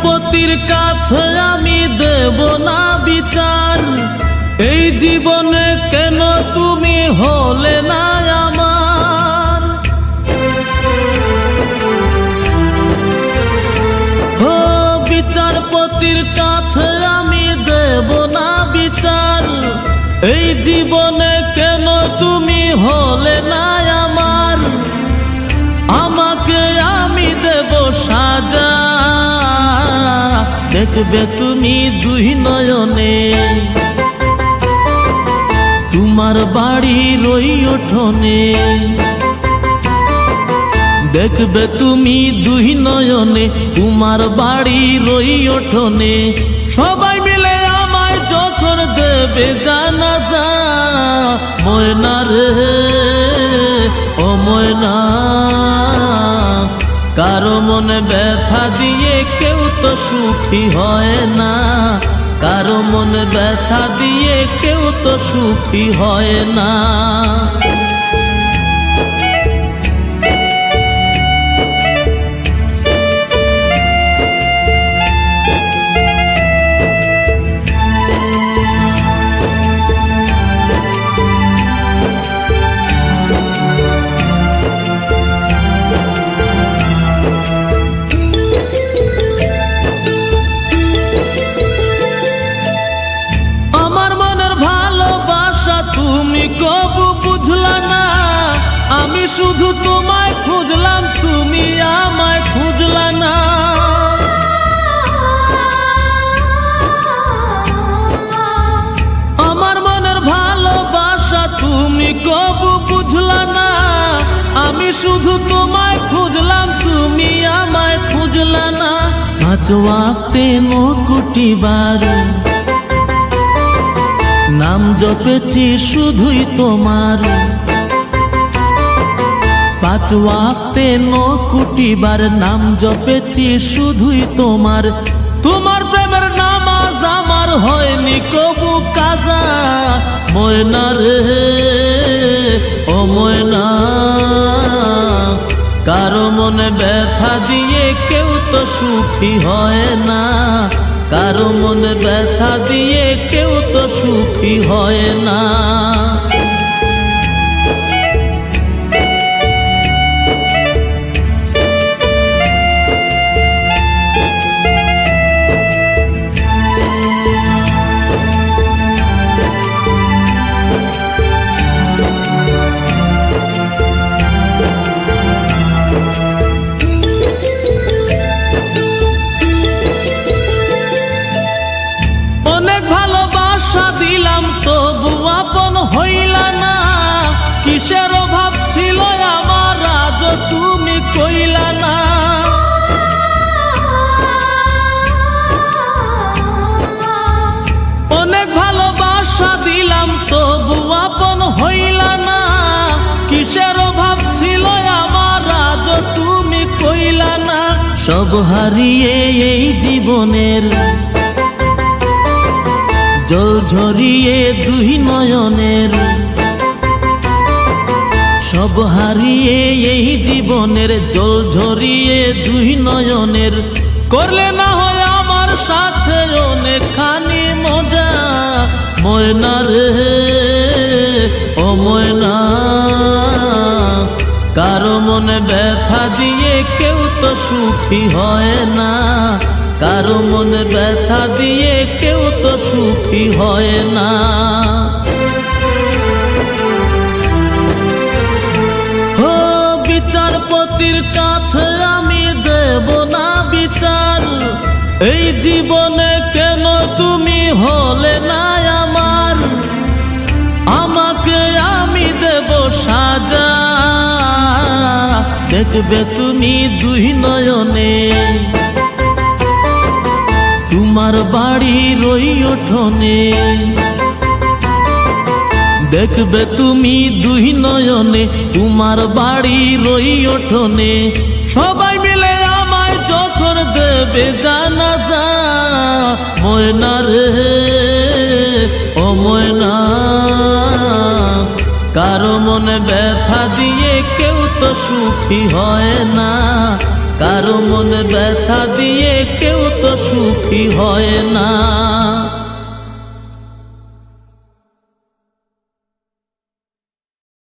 বিচারপতির কাছে আমি দেব না বিচার, এই জীবনে কেন তুমি হলে না আমার। ও বিচারপতির কাছে আমি দেব না বিচার, এই জীবনে কেন তুমি হলে না আমার। আমাকে আমি দেব সাজা, দেখবে তুমি দুই নয়নে, তোমার বাড়ির ওই উঠোনে। দেখবে তুমি দুই নয়নে, তোমার বাড়ির ওই উঠোনে। সবাই মিলে আমায় যখন দেবে জানাজা, ময়না রে ও ময়না, কারো মনে ব্যথা দিয়ে কেউ তো সুখী হয় না, কারো মনে ব্যথা দিয়ে কেউ তো সুখী হয় না। তুমি কবু বুঝলা না, আমি শুধু তোমায় খুঁজলাম, তুমি আমায় খুঁজলা না। আমার মনের ভালোবাসা তুমি কবু বুঝলা না, আমি শুধু তোমায় খুঁজলাম, তুমি আমায় খুঁজলা না। পাঁচ ওয়াক্তে 9 কোটি বার নাম জপেছি শুধুই তোমার, 5 ওয়াক্তে 9 কোটি বার নাম জপেছি শুধুই তোমার। তোমার প্রেমের নামাজ আমার হয়নি কবু কাজা, ময়না রে ও ময়না, কারো মনে ব্যথা দিয়ে কেউ তো সুখী হয় না, কারো মনে ব্যথা দিয়ে কেউ তো সুখী হয় না। অনেক ভালোবাসা দিলাম তবু আপন হইলা না, কিসের অভাব ছিল আমার আজ তুমি কইলা না। অনেক ভালোবাসা দিলাম তবু আপন হইলা না, কিসের অভাব ছিল আমার আজ তুমি কইলা না। সব হারিয়ে এই জীবনের জল ঝরিয়ে দুই নয়নের, সব হারিয়ে এই জীবনের জল ঝরিয়ে দুই নয়নের। করলে না হয় আমার সাথে অনেকখানি মজা, ময়না রে ও ময়না, কারো মনে ব্যথা দিয়ে কেউ তো সুখী হয় না, কারো মনে ব্যথা দিয়ে কেউ তো সুখী হয় না। ও বিচারপতির কাছে আমি দেব না বিচার, এই জীবনে কেন তুমি হলে না আমার। আমাকে আমি দেব সাজা, দেখবে তুমি দুই নয়নে, তোমার বাড়ির ওই উঠোনে। দেখবে তুমি দুই নয়নে, তোমার বাড়ির ওই উঠোনে। সবাই মিলে আমায় যখন দেবে জানাজা, ময়না রে ও ময়না, কারো মনে ব্যথা দিয়ে কেউ তো সুখী হয় না, কারো মনে ব্যথা দিয়ে কেউ তো সুখী হয় না।